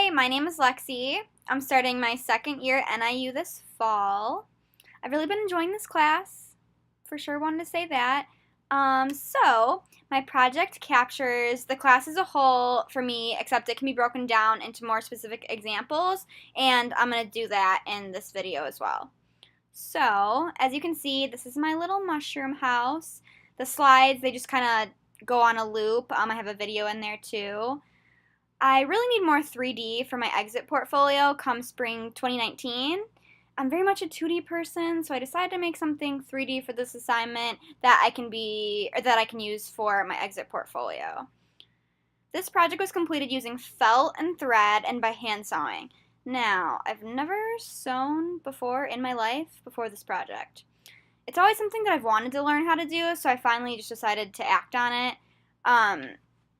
Hi, my name is Lexi. I'm starting my second year at NIU this fall. I've really been enjoying this class. For sure wanted to say that. My project captures the class as a whole for me, except it can be broken down into more specific examples, and I'm going to do that in this video as well. So, as you can see, this is my little mushroom house. The slides, they just kind of go on a loop. I have a video in there too. I really need more 3D for my exit portfolio come spring 2019. I'm very much a 2D person, so I decided to make something 3D for this assignment that I can use for my exit portfolio. This project was completed using felt and thread and by hand sewing. Now, I've never sewn before in my life before this project. It's always something that I've wanted to learn how to do, so I finally just decided to act on it.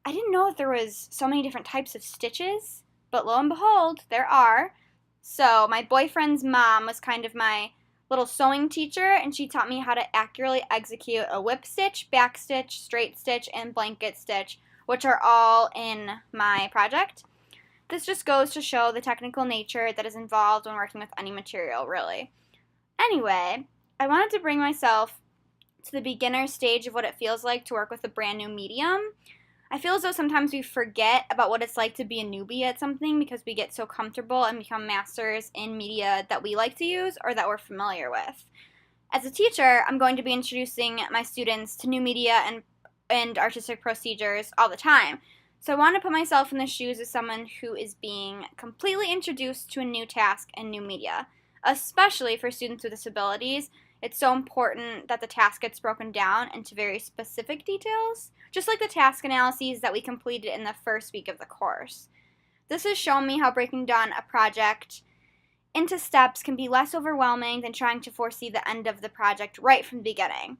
I didn't know that there was so many different types of stitches, but lo and behold, there are. So my boyfriend's mom was kind of my little sewing teacher, and she taught me how to accurately execute a whip stitch, back stitch, straight stitch, and blanket stitch, which are all in my project. This just goes to show the technical nature that is involved when working with any material, really. Anyway, I wanted to bring myself to the beginner stage of what it feels like to work with a brand new medium. I feel as though sometimes we forget about what it's like to be a newbie at something because we get so comfortable and become masters in media that we like to use or that we're familiar with. As a teacher, I'm going to be introducing my students to new media and artistic procedures all the time. So I want to put myself in the shoes of someone who is being completely introduced to a new task and new media, especially for students with disabilities. It's so important that the task gets broken down into very specific details, just like the task analyses that we completed in the first week of the course. This has shown me how breaking down a project into steps can be less overwhelming than trying to foresee the end of the project right from the beginning.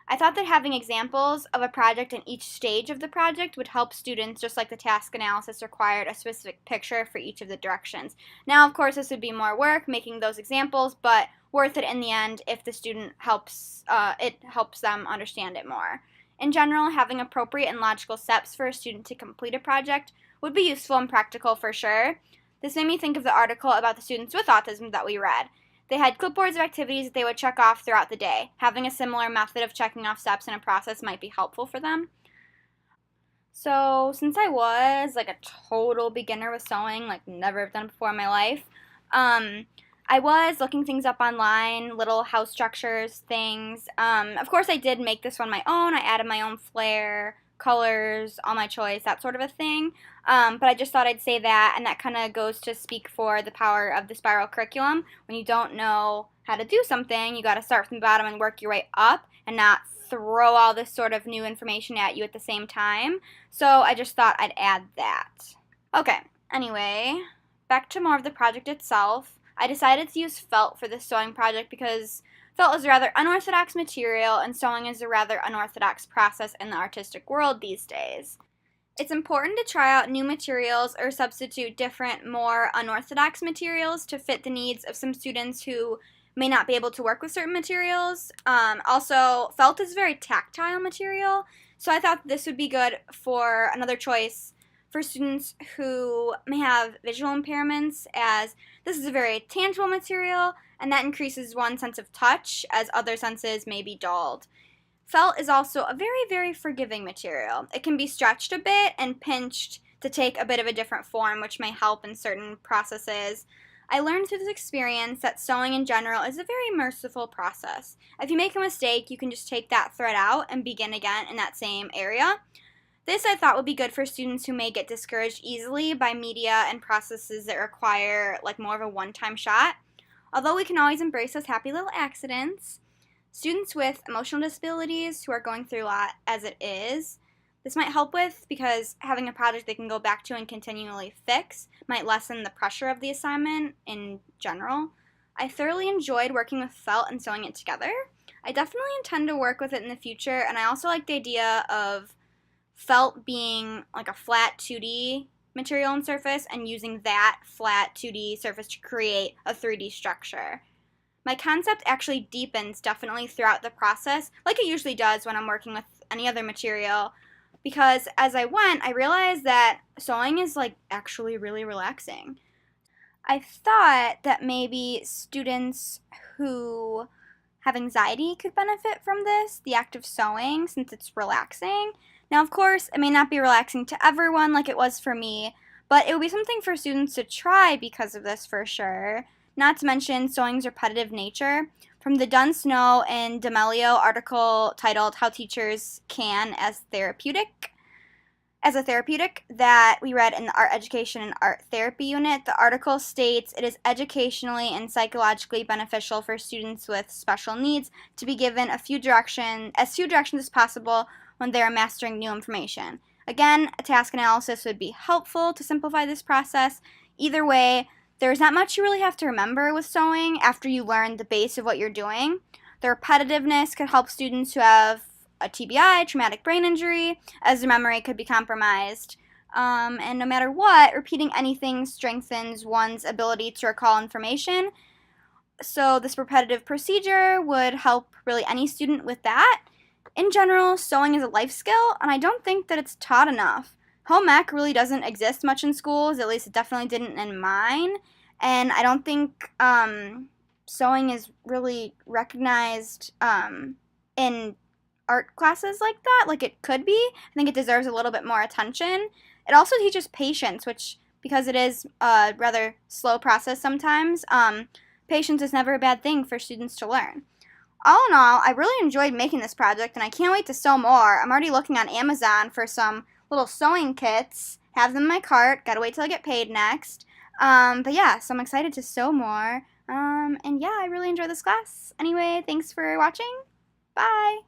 I thought that having examples of a project in each stage of the project would help students, just like the task analysis required a specific picture for each of the directions. Now, of course, this would be more work making those examples, but worth it in the end if the student helps them understand it more. In general, having appropriate and logical steps for a student to complete a project would be useful and practical for sure. This made me think of the article about the students with autism that we read. They had clipboards of activities that they would check off throughout the day. Having a similar method of checking off steps in a process might be helpful for them. So, since I was like a total beginner with sewing, like never have done it before in my life, I was looking things up online, little house structures, things. Of course, I did make this one my own. I added my own flair, colors, all my choice, that sort of a thing. But I just thought I'd say that, and that kind of goes to speak for the power of the spiral curriculum. When you don't know how to do something, you got to start from the bottom and work your way up and not throw all this sort of new information at you at the same time. So I just thought I'd add that. Okay, anyway, back to more of the project itself. I decided to use felt for this sewing project because felt is a rather unorthodox material, and sewing is a rather unorthodox process in the artistic world these days. It's important to try out new materials or substitute different, more unorthodox materials to fit the needs of some students who may not be able to work with certain materials. Also, felt is a very tactile material, so I thought this would be good for another choice for students who may have visual impairments, as this is a very tangible material, and that increases one's sense of touch as other senses may be dulled. Felt is also a very, very forgiving material. It can be stretched a bit and pinched to take a bit of a different form, which may help in certain processes. I learned through this experience that sewing in general is a very merciful process. If you make a mistake, you can just take that thread out and begin again in that same area. This I thought would be good for students who may get discouraged easily by media and processes that require like more of a one-time shot. Although we can always embrace those happy little accidents, students with emotional disabilities who are going through a lot as it is, this might help with because having a project they can go back to and continually fix might lessen the pressure of the assignment in general. I thoroughly enjoyed working with felt and sewing it together. I definitely intend to work with it in the future, and I also like the idea of felt being like a flat 2D material and surface and using that flat 2D surface to create a 3D structure. My concept actually deepens definitely throughout the process, like it usually does when I'm working with any other material, because as I went, I realized that sewing is like actually really relaxing. I thought that maybe students who have anxiety could benefit from this, the act of sewing, since it's relaxing. Now, of course, it may not be relaxing to everyone like it was for me, but it would be something for students to try because of this for sure. Not to mention sewing's repetitive nature. From the Dunn Snow and D'Amelio article titled How Teachers Can as a therapeutic that we read in the art education and art therapy unit, the article states it is educationally and psychologically beneficial for students with special needs to be given as few directions as possible when they are mastering new information. Again, a task analysis would be helpful to simplify this process. Either way, there's not much you really have to remember with sewing after you learn the base of what you're doing. The repetitiveness could help students who have a TBI, traumatic brain injury, as their memory could be compromised. And no matter what, repeating anything strengthens one's ability to recall information. So this repetitive procedure would help really any student with that. In general, sewing is a life skill, and I don't think that it's taught enough. Home ec really doesn't exist much in schools, at least it definitely didn't in mine. And I don't think sewing is really recognized in art classes like that, like it could be. I think it deserves a little bit more attention. It also teaches patience, which, because it is a rather slow process sometimes, patience is never a bad thing for students to learn. All in all, I really enjoyed making this project, and I can't wait to sew more. I'm already looking on Amazon for some little sewing kits. Have them in my cart. Gotta wait till I get paid next. But yeah, so I'm excited to sew more. And yeah, I really enjoyed this class. Anyway, thanks for watching. Bye!